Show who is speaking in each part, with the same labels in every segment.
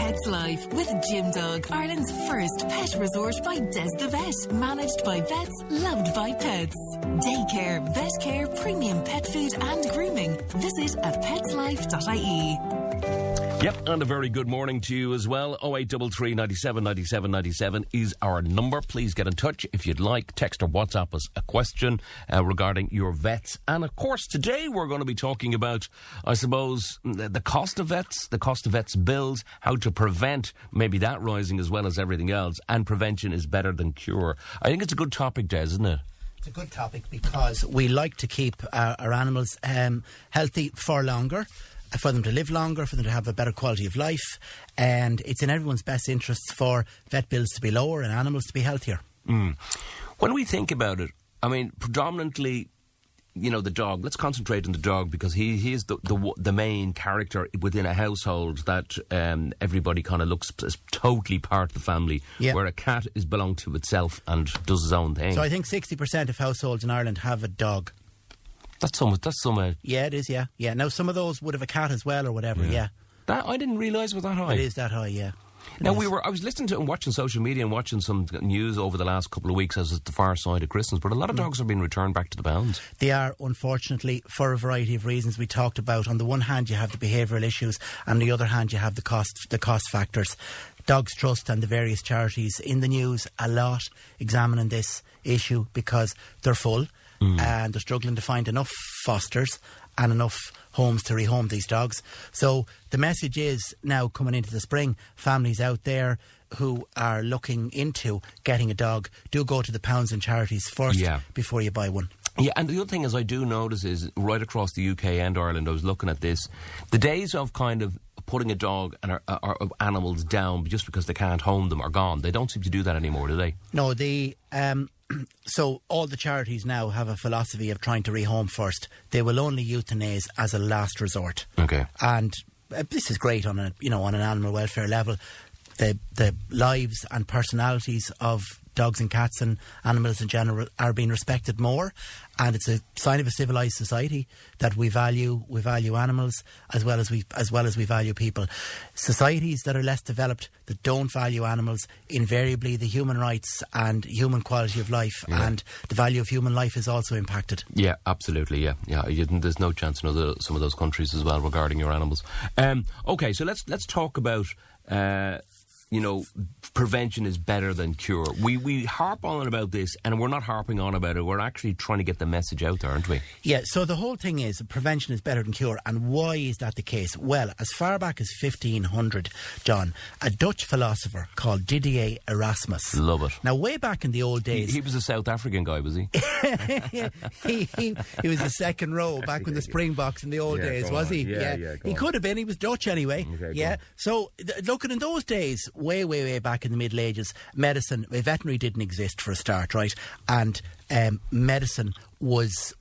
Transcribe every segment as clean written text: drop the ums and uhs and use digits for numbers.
Speaker 1: Pets Life with Gym Dog, Ireland's first pet resort by Des the Vet. Managed by vets, loved by pets. Daycare, vet care, premium pet food and grooming. Visit at petslife.ie.
Speaker 2: Yep, and a very good morning to you as well. 0833 97 97 97 is our number. Please get in touch if you'd like. Text or WhatsApp us a question regarding your vets. And of course, today we're going to be talking about, I suppose, the cost of vets bills, how to prevent maybe that rising as well as everything else. And prevention is better than cure. I think it's a good topic, Des, isn't it?
Speaker 3: It's a good topic because we like to keep our animals healthy for longer, for them to live longer, for them to have a better quality of life, and it's in everyone's best interests for vet bills to be lower and animals to be healthier.
Speaker 2: When we think about it, I mean, predominantly, you know, the dog. Let's concentrate on the dog because he is the main character within a household that everybody kind of looks as totally part of the family, where a cat is belonged to itself and does its own thing.
Speaker 3: So I think 60% of households in Ireland have a dog.
Speaker 2: That's some.
Speaker 3: Yeah, it is. Yeah. Now some of those would have a cat as well or whatever. Yeah.
Speaker 2: That I didn't realise was that high.
Speaker 3: It is that high. Yeah.
Speaker 2: Now I was listening to it and watching social media and watching some news over the last couple of weeks as it's the far side of Christmas, but a lot of dogs are being returned back to the pounds.
Speaker 3: They are, unfortunately, for a variety of reasons we talked about. On the one hand, you have the behavioural issues, and on the other hand, you have the cost factors. Dogs Trust and the various charities in the news a lot examining this issue because they're full. And they're struggling to find enough fosters and enough homes to rehome these dogs. So the message is now coming into the spring, families out there who are looking into getting a dog, do go to the pounds and charities first before you buy one.
Speaker 2: Yeah, and the other thing is I do notice is right across the UK and Ireland, I was looking at this, the days of kind of putting a dog and or animals down just because they can't home them are gone. They don't seem to do that anymore, do they? No,
Speaker 3: so all the charities now have a philosophy of trying to rehome first. They will only euthanize as a last resort.
Speaker 2: Okay.
Speaker 3: And this is great on an animal welfare level. The lives and personalities of dogs and cats and animals in general are being respected more, and it's a sign of a civilised society that we value animals as well as we value people. Societies that are less developed, that don't value animals, invariably the human rights and human quality of life and the value of human life is also impacted.
Speaker 2: Yeah, absolutely. Yeah. There's no chance in some of those countries as well regarding your animals. Okay, so let's talk about. Prevention is better than cure. We harp on about this, and we're not harping on about it. We're actually trying to get the message out there, aren't we?
Speaker 3: Yeah, so the whole thing is prevention is better than cure. And why is that the case? Well, as far back as 1500, John, a Dutch philosopher called Didier Erasmus.
Speaker 2: Love it.
Speaker 3: Now, way back in the old days...
Speaker 2: He was a South African guy, was he?
Speaker 3: he was the second row back when the Springboks in the old days, was he?
Speaker 2: Yeah,
Speaker 3: he could have been. He was Dutch anyway.
Speaker 2: Okay,
Speaker 3: so, looking in those days, way back in the Middle Ages, veterinary didn't exist for a start, right? And medicine was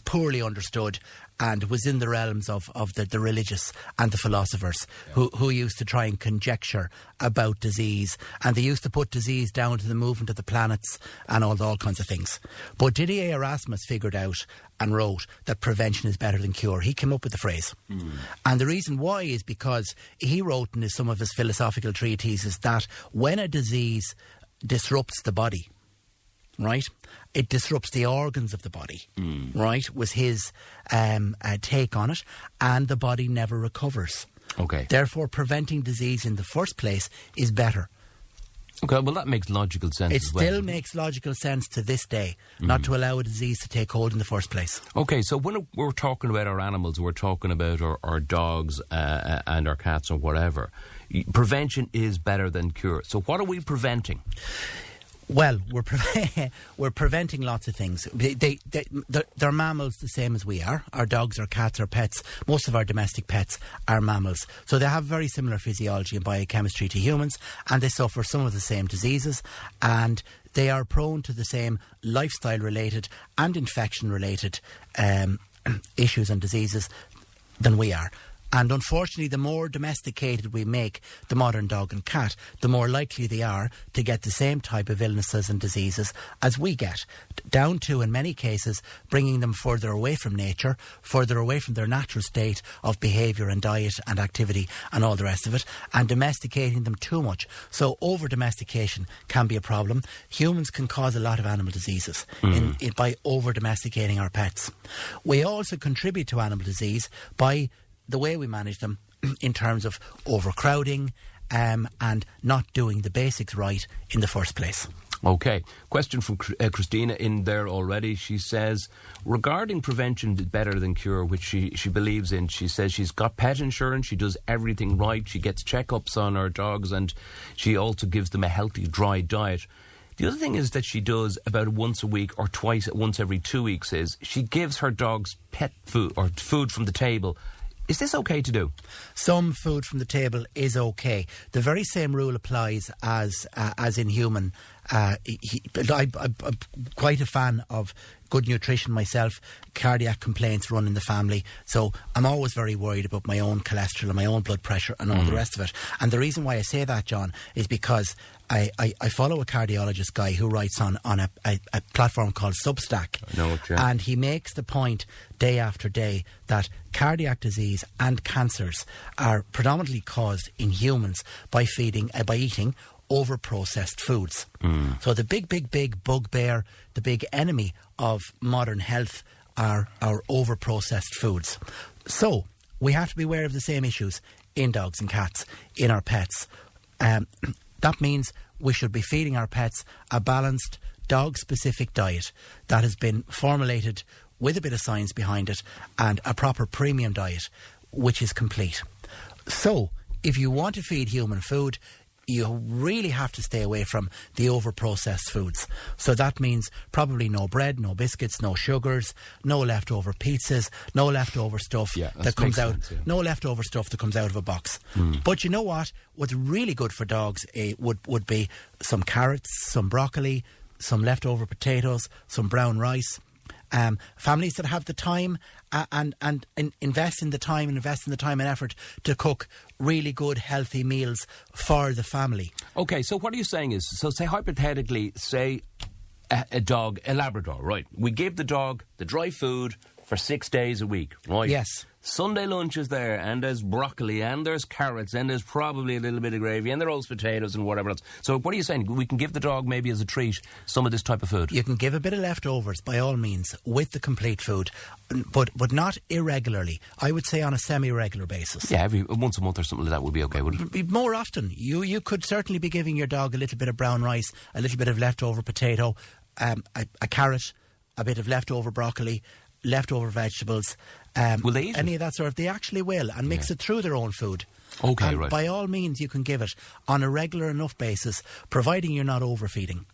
Speaker 3: poorly understood and was in the realms of the religious and the philosophers who used to try and conjecture about disease, and they used to put disease down to the movement of the planets and all kinds of things. But Didier Erasmus figured out and wrote that prevention is better than cure. He came up with the phrase. And the reason why is because he wrote in some of his philosophical treatises that when a disease disrupts the body, right, it disrupts the organs of the body, right, was his take on it, and the body never recovers.
Speaker 2: Okay.
Speaker 3: Therefore, preventing disease in the first place is better.
Speaker 2: Okay, well, that makes logical sense
Speaker 3: It
Speaker 2: as well.
Speaker 3: still makes logical sense to this day, not to allow a disease to take hold in the first place.
Speaker 2: Okay, so when we're talking about our animals, we're talking about our dogs and our cats or whatever. Prevention is better than cure. So what are we preventing?
Speaker 3: Well, we're preventing lots of things. They're mammals the same as we are. Our dogs, our cats, our pets, most of our domestic pets are mammals. So they have very similar physiology and biochemistry to humans, and they suffer some of the same diseases, and they are prone to the same lifestyle-related and infection-related issues and diseases than we are. And unfortunately, the more domesticated we make the modern dog and cat, the more likely they are to get the same type of illnesses and diseases as we get, down to, in many cases, bringing them further away from nature, further away from their natural state of behaviour and diet and activity and all the rest of it, and domesticating them too much. So over-domestication can be a problem. Humans can cause a lot of animal diseases by over-domesticating our pets. We also contribute to animal disease by the way we manage them in terms of overcrowding and not doing the basics right in the first place.
Speaker 2: Okay. Question from Christina in there already. She says, regarding prevention is better than cure, which she believes in, she says she's got pet insurance, she does everything right, she gets checkups on her dogs, and she also gives them a healthy, dry diet. The other thing is that she does about once a week or once every 2 weeks is she gives her dogs pet food or food from the table. Is this okay to do?
Speaker 3: Some food from the table is okay. The very same rule applies as in human. I'm quite a fan of good nutrition myself. Cardiac complaints run in the family, so I'm always very worried about my own cholesterol and my own blood pressure and all the rest of it. And the reason why I say that, John, is because I follow a cardiologist guy who writes on a platform called Substack. And he makes the point day after day that cardiac disease and cancers are predominantly caused in humans by eating over-processed foods. So the big bugbear, the big enemy of modern health are our over-processed foods. So we have to be aware of the same issues in dogs and cats, in our pets. That means we should be feeding our pets a balanced, dog-specific diet that has been formulated with a bit of science behind it and a proper premium diet, which is complete. So, if you want to feed human food, you really have to stay away from the over-processed foods. So that means probably no bread, no biscuits, no sugars, no leftover pizzas, no leftover stuff that comes out, no leftover stuff that comes out of a box. But you know what? What's really good for dogs would be some carrots, some broccoli, some leftover potatoes, some brown rice. Families that have the time and invest in the time and effort to cook really good, healthy meals for the family.
Speaker 2: Okay, so what are you saying is, so say hypothetically, say a dog, a Labrador, right? We give the dog the dry food for 6 days a week, right?
Speaker 3: Yes.
Speaker 2: Sunday lunch is there, and there's broccoli, and there's carrots, and there's probably a little bit of gravy, and there are roast potatoes and whatever else. So what are you saying? We can give the dog maybe as a treat some of this type of food? You
Speaker 3: can give a bit of leftovers, by all means, with the complete food, but not irregularly. I would say on a semi-regular basis.
Speaker 2: Yeah, once a month or something like that would be okay, wouldn't it?
Speaker 3: More often. You could certainly be giving your dog a little bit of brown rice, a little bit of leftover potato, a carrot, a bit of leftover broccoli, leftover vegetables.
Speaker 2: Will they eat
Speaker 3: any of that sort of? They actually will, and mix it through their own food.
Speaker 2: Okay,
Speaker 3: and
Speaker 2: right.
Speaker 3: By all means, you can give it on a regular enough basis, providing you're not overfeeding.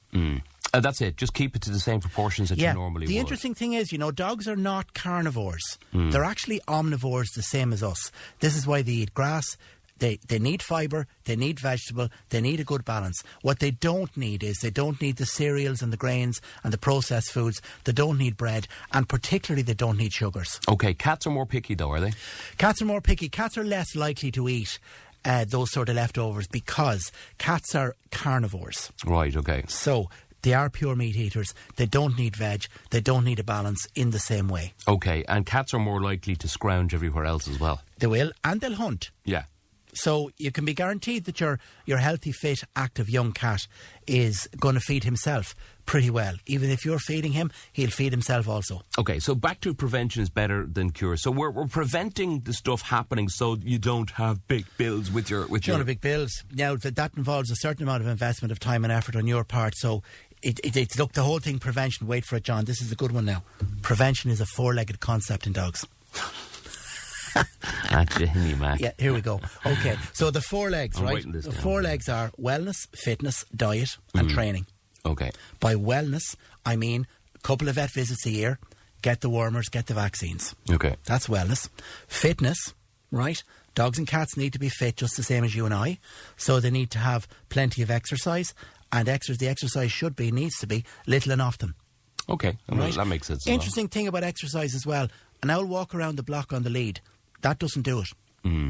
Speaker 2: That's it. Just keep it to the same proportions that you normally would.
Speaker 3: The interesting thing is, dogs are not carnivores. They're actually omnivores, the same as us. This is why they eat grass. They need fibre, they need vegetable, they need a good balance. What they don't need is they don't need the cereals and the grains and the processed foods. They don't need bread, and particularly they don't need sugars.
Speaker 2: Okay, cats are more picky though, are they?
Speaker 3: Cats are more picky. Cats are less likely to eat those sort of leftovers because cats are carnivores.
Speaker 2: Right, okay.
Speaker 3: So they are pure meat eaters. They don't need veg. They don't need a balance in the same way.
Speaker 2: Okay, and cats are more likely to scrounge everywhere else as well.
Speaker 3: They will, and they'll hunt.
Speaker 2: Yeah.
Speaker 3: So you can be guaranteed that your healthy, fit, active young cat is going to feed himself pretty well. Even if you're feeding him, he'll feed himself also.
Speaker 2: Okay, so back to prevention is better than cure. So we're preventing the stuff happening so you don't have big bills with your...
Speaker 3: You don't have big bills. Now, that involves a certain amount of investment of time and effort on your part. So it's look, the whole thing, prevention, wait for it, John. This is a good one now. Prevention is a four-legged concept in dogs. Yeah, here we go. Okay, so the four legs, right? The four legs are wellness, fitness, diet and training.
Speaker 2: Okay.
Speaker 3: By wellness, I mean a couple of vet visits a year, get the wormers, get the vaccines.
Speaker 2: Okay.
Speaker 3: That's wellness. Fitness, right? Dogs and cats need to be fit just the same as you and I, so they need to have plenty of exercise, and the exercise needs to be little and often.
Speaker 2: Okay, right? That makes sense.
Speaker 3: Interesting thing about exercise as well, an owl walk around the block on the lead, that doesn't do it.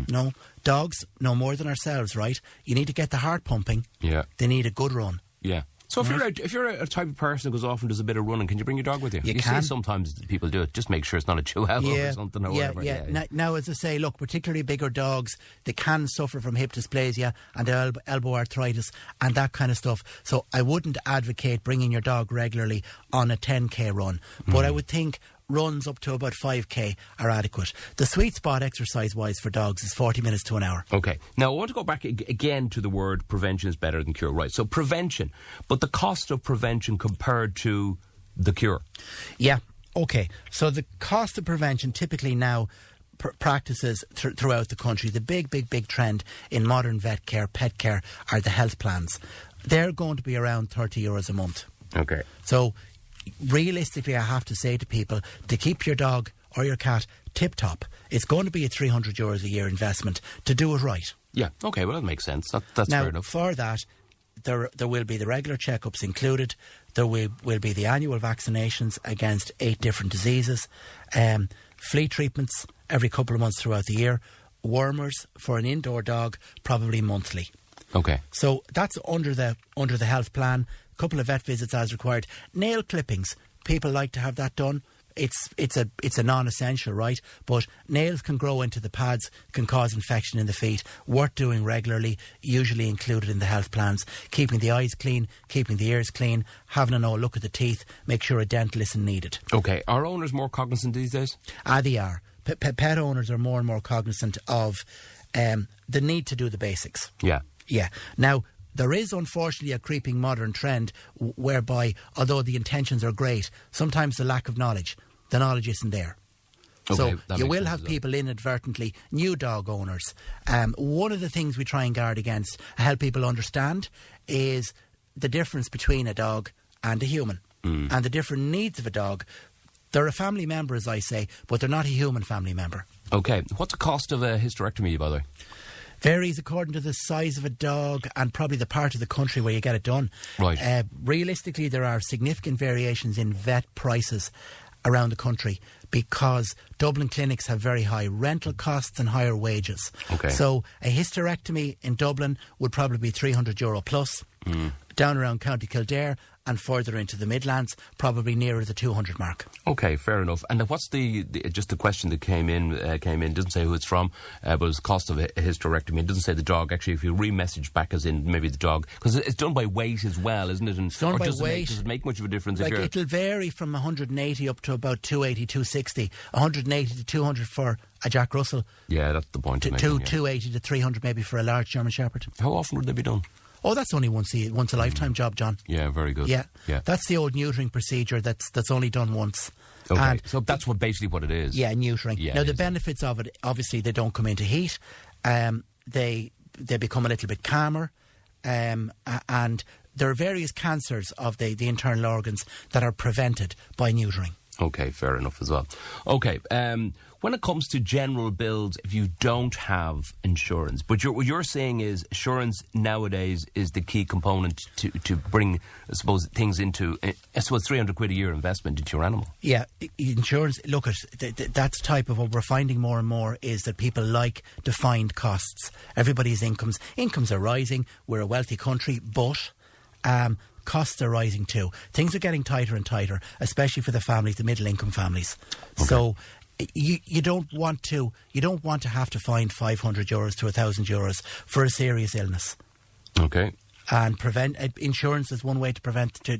Speaker 3: No, dogs no more than ourselves, right? You need to get the heart pumping.
Speaker 2: Yeah.
Speaker 3: They need a good run.
Speaker 2: Yeah. So if you're a type of person who goes off and does a bit of running, can you bring your dog with you?
Speaker 3: You
Speaker 2: see
Speaker 3: can.
Speaker 2: sometimes people do it. Just make sure it's not a chihuahua or something or whatever.
Speaker 3: Yeah. Now, as I say, look, particularly bigger dogs, they can suffer from hip dysplasia and elbow arthritis and that kind of stuff. So I wouldn't advocate bringing your dog regularly on a 10k run. But I would think runs up to about 5k are adequate. The sweet spot exercise-wise for dogs is 40 minutes to an hour.
Speaker 2: Okay. Now, I want to go back again to the word prevention is better than cure. Right, so prevention. But the cost of prevention compared to the cure?
Speaker 3: Yeah, okay. So the cost of prevention typically now practices throughout the country. The big trend in modern vet care, pet care, are the health plans. They're going to be around €30 a month.
Speaker 2: Okay.
Speaker 3: So realistically, I have to say to people, to keep your dog or your cat tip-top, it's going to be a €300 a year investment to do it right.
Speaker 2: Yeah, okay, well, that makes sense. That's
Speaker 3: now,
Speaker 2: fair enough.
Speaker 3: For that, there will be the regular checkups included. There will be the annual vaccinations against 8 different diseases, flea treatments every couple of months throughout the year, wormers for an indoor dog probably monthly.
Speaker 2: Okay.
Speaker 3: So that's under the health plan. A couple of vet visits as required. Nail clippings, people like to have that done. It's a non-essential, right? But nails can grow into the pads, can cause infection in the feet. Worth doing regularly, usually included in the health plans. Keeping the eyes clean, keeping the ears clean, having an old look at the teeth, make sure a dental isn't needed.
Speaker 2: Okay, are owners more cognizant these days?
Speaker 3: They are. Pet owners are more and more cognizant of the need to do the basics.
Speaker 2: Yeah.
Speaker 3: Yeah. Now, there is unfortunately a creeping modern trend whereby, although the intentions are great, sometimes the lack of knowledge, the knowledge isn't there.
Speaker 2: Okay,
Speaker 3: so you will have people inadvertently, new dog owners. One of the things we try and guard against, help people understand, is the difference between a dog and a human and the different needs of a dog. They're a family member, as I say, but they're not a human family member.
Speaker 2: Okay. What's the cost of a hysterectomy, by the way?
Speaker 3: Varies according to the size of a dog and probably the part of the country where you get it done.
Speaker 2: Right.
Speaker 3: Realistically, there are significant variations in vet prices around the country because Dublin clinics have very high rental costs and higher wages.
Speaker 2: Okay.
Speaker 3: So a hysterectomy in Dublin would probably be €300 plus. Down around County Kildare and further into the Midlands, probably nearer the 200 mark.
Speaker 2: Okay, fair enough. And what's just the question that came in, doesn't say who it's from, but it's cost of a hysterectomy. It doesn't say the dog. Actually, if you re-message back as in maybe the dog, because it's done by weight as well, isn't it? And,
Speaker 3: it's done by weight.
Speaker 2: Does it make much of a difference?
Speaker 3: Like it'll vary from 180 up to about 280, 260. 180 to 200 for a Jack Russell.
Speaker 2: Yeah, that's the point.
Speaker 3: 280 to 300 maybe for a large German Shepherd.
Speaker 2: How often would they be done?
Speaker 3: Oh, that's only once a lifetime job, John.
Speaker 2: Yeah, very good.
Speaker 3: Yeah. That's the old neutering procedure that's only done once.
Speaker 2: Okay,
Speaker 3: and
Speaker 2: so that's basically what it is.
Speaker 3: Yeah, neutering.
Speaker 2: Yeah,
Speaker 3: now, the benefits of it, obviously, they don't come into heat. They become a little bit calmer. And there are various cancers of the internal organs that are prevented by neutering.
Speaker 2: Okay, fair enough as well. Okay, when it comes to general bills, if you don't have insurance, but what you're saying is insurance nowadays is the key component to bring, I suppose, things into, I suppose, £300 a year investment into your animal. Yeah,
Speaker 3: insurance, look, that's type of what we're finding more and more is that people like defined costs. Everybody's incomes are rising. We're a wealthy country, but costs are rising too. Things are getting tighter and tighter, especially for the families, the middle income families. Okay. So you don't want to have to find €500 to €1,000 for a serious illness.
Speaker 2: Okay.
Speaker 3: And insurance is one way to prevent to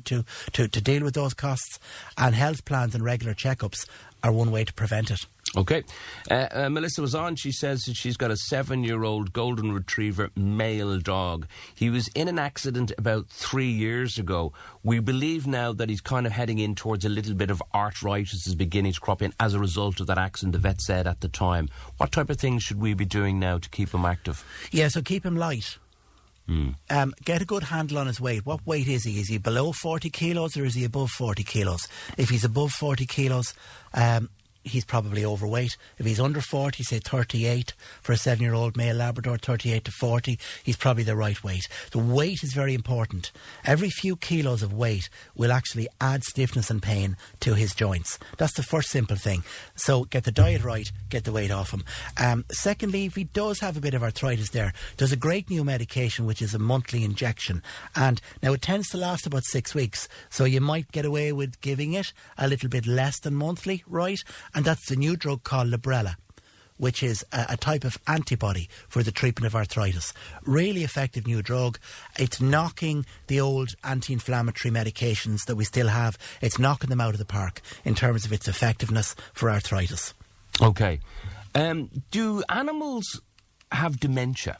Speaker 3: deal with those costs, and health plans and regular checkups are one way to prevent it.
Speaker 2: Okay. Melissa was on. She says that she's got a 7-year-old golden retriever male dog. He was in an accident about 3 years ago. We believe now that he's kind of heading in towards a little bit of arthritis is beginning to crop in as a result of that accident, the vet said at the time. What type of things should we be doing now to keep him active? Yeah, so keep him light. Get a good handle on his weight. What weight is he? Is he below 40 kilos or is he above 40 kilos? If he's above 40 kilos,
Speaker 3: he's probably overweight. If he's under 40, say 38 for a 7-year-old male Labrador, 38 to 40, he's probably the right weight. The weight is very important. Every few kilos of weight will actually add stiffness and pain to his joints. That's the first simple thing. So get the diet right, get the weight off him. Secondly, if he does have a bit of arthritis there's a great new medication which is a monthly injection. And now it tends to last about 6 weeks. So you might get away with giving it a little bit less than monthly, right? And that's the new drug called Librela, which is a type of antibody for the treatment of arthritis. Really effective new drug. It's knocking the old anti-inflammatory medications that we still have. It's knocking them out of the park in terms of its effectiveness for arthritis.
Speaker 2: Okay. Do animals have dementia?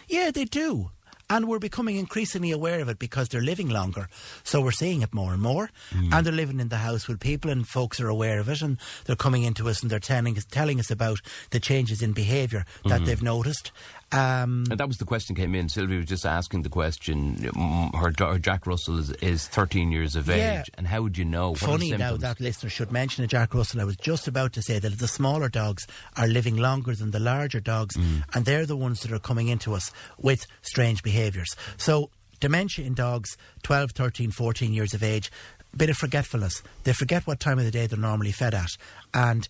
Speaker 3: Yeah, they do. And we're becoming increasingly aware of it because they're living longer. So we're seeing it more and more. And they're living in the house with people, and folks are aware of it, and they're coming into us and they're telling us about the changes in behaviour that they've noticed.
Speaker 2: And that was the question came in. Sylvia was just asking the question. Her Jack Russell is 13 years of age, and how would you know? What
Speaker 3: Funny now that listener should mention a Jack Russell. I was just about to say that the smaller dogs are living longer than the larger dogs, and they're the ones that are coming into us with strange behaviours. So dementia in dogs, 12, 13, 14 years of age, bit of forgetfulness. They forget what time of the day they're normally fed at, and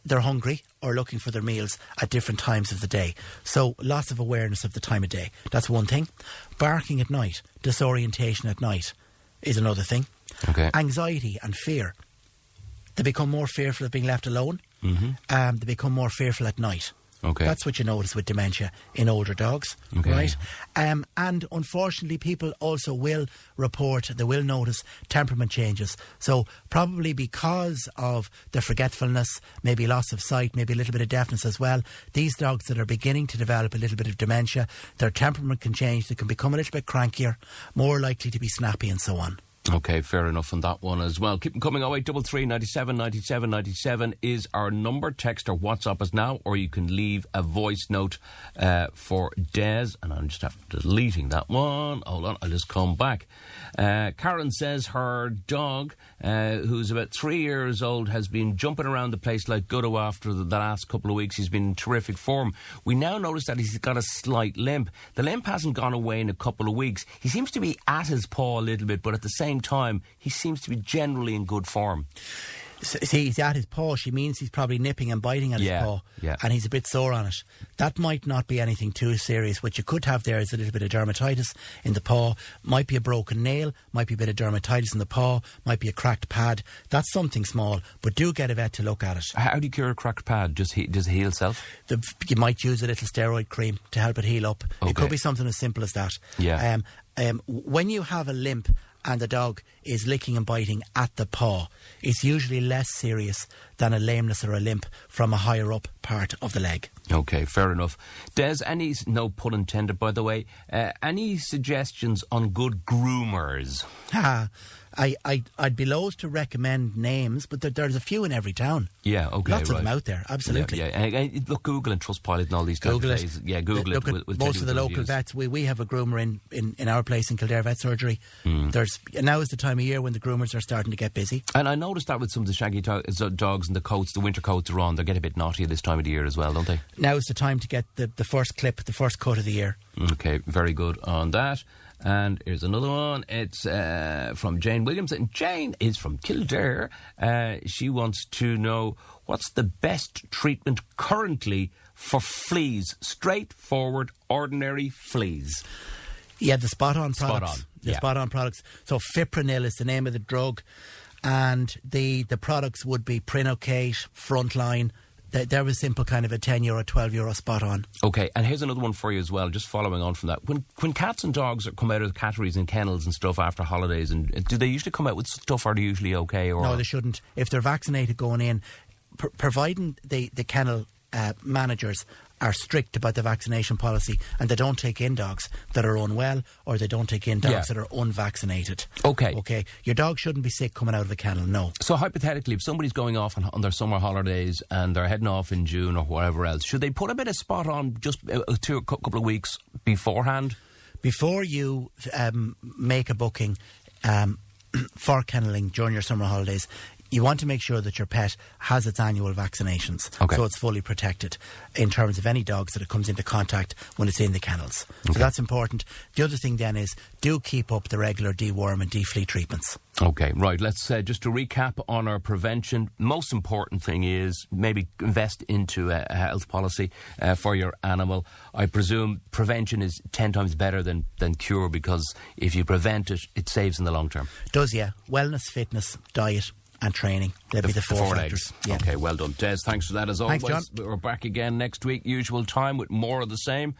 Speaker 3: they're hungry or looking for their meals at different times of the day. So lots of awareness of the time of day. That's one thing. Barking at night, disorientation at night is another thing.
Speaker 2: Okay.
Speaker 3: Anxiety and fear. They become more fearful of being left alone. They become more fearful at night.
Speaker 2: Okay.
Speaker 3: That's what you notice with dementia in older dogs, right? And unfortunately, people also will report, they will notice temperament changes. So probably because of the forgetfulness, maybe loss of sight, maybe a little bit of deafness as well, these dogs that are beginning to develop a little bit of dementia, their temperament can change. They can become a little bit crankier, more likely to be snappy and so on.
Speaker 2: Okay, fair enough on that one as well. Keep them coming. 0833 97 97 97 is our number. Text or WhatsApp us now, or you can leave a voice note for Des. And I'm just after deleting that one. Hold on, I'll just come back. Karen says her dog, who's about 3 years old, has been jumping around the place like Godot after the last couple of weeks. He's been in terrific form. We now notice that he's got a slight limp. The limp hasn't gone away in a couple of weeks. He seems to be at his paw a little bit, but at the same time, he seems to be generally in good form.
Speaker 3: See, he's at his paw. She means he's probably nipping and biting at his paw, and he's a bit sore on it. That might not be anything too serious. What you could have there is a little bit of dermatitis in the paw. Might be a broken nail, might be a bit of dermatitis in the paw, might be a cracked pad. That's something small, but do get a vet to look at it.
Speaker 2: How do you cure a cracked pad? Does it heal itself?
Speaker 3: You might use a little steroid cream to help it heal up.
Speaker 2: Okay.
Speaker 3: It could be something as simple as that.
Speaker 2: Yeah.
Speaker 3: When you have a limp and the dog is licking and biting at the paw, it's usually less serious than a lameness or a limp from a higher up part of the leg.
Speaker 2: Okay, fair enough. Des, no pun intended, by the way, any suggestions on good groomers?
Speaker 3: I'd be loath to recommend names, but there's a few in every town.
Speaker 2: Yeah, okay,
Speaker 3: Lots of them out there, absolutely.
Speaker 2: Yeah. Look, Google and Trustpilot and all these types of things. Yeah, Google it.
Speaker 3: Look at most of the local vets. We have a groomer in our place in Kildare Vet Surgery. Now is the time of year when the groomers are starting to get busy.
Speaker 2: And I noticed that with some of the shaggy dogs and the coats, the winter coats are on. They get a bit naughty this time of the year as well, don't they?
Speaker 3: Now is the time to get the first clip, the first cut of the year.
Speaker 2: Okay, very good on that. And here's another one. It's from Jane Williams. And Jane is from Kildare. She wants to know, what's the best treatment currently for fleas? Straightforward, ordinary fleas.
Speaker 3: Yeah, the spot-on products. Spot-on products. So Fipronil is the name of the drug. And the products would be Prinocate, Frontline. They're a simple kind of a €10, €12 spot on. Okay, and here's another one for you as well, just following on from that. When cats and dogs come out of the catteries and kennels and stuff after holidays, and do they usually come out with stuff, or are they usually okay? Or? No, they shouldn't. If they're vaccinated going in, providing the kennel managers are strict about the vaccination policy, and they don't take in dogs that are unwell, or they don't take in dogs that are unvaccinated. Okay. Your dog shouldn't be sick coming out of a kennel, no. So hypothetically, if somebody's going off on their summer holidays and they're heading off in June or whatever else, should they put a bit of spot on just a couple of weeks beforehand? Before you make a booking for kennelling during your summer holidays, you want to make sure that your pet has its annual vaccinations,
Speaker 2: Okay.
Speaker 3: so it's fully protected in terms of any dogs that it comes into contact when it's in the kennels.
Speaker 2: Okay.
Speaker 3: So that's important. The other thing then is do keep up the regular deworm and deflea treatments.
Speaker 2: Okay, right. Let's just to recap on our prevention. Most important thing is maybe invest into a health policy for your animal. I presume prevention is 10 times better than cure, because if you prevent it, it saves in the long term.
Speaker 3: Does, yeah. Wellness, fitness, diet and training. They'll be the four factors.
Speaker 2: legs. Yeah. Okay, well done. Des, thanks for that as always.
Speaker 3: Thanks, John.
Speaker 2: We're back again next week, usual time, with more of the same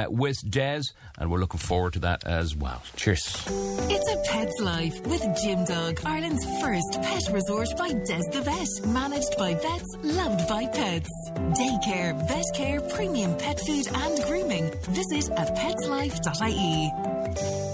Speaker 2: with Des, and we're looking forward to that as well. Cheers.
Speaker 1: It's a pet's life with Gym Dog, Ireland's first pet resort by Des the Vet. Managed by vets, loved by pets. Daycare, vet care, premium pet food and grooming. Visit at petslife.ie.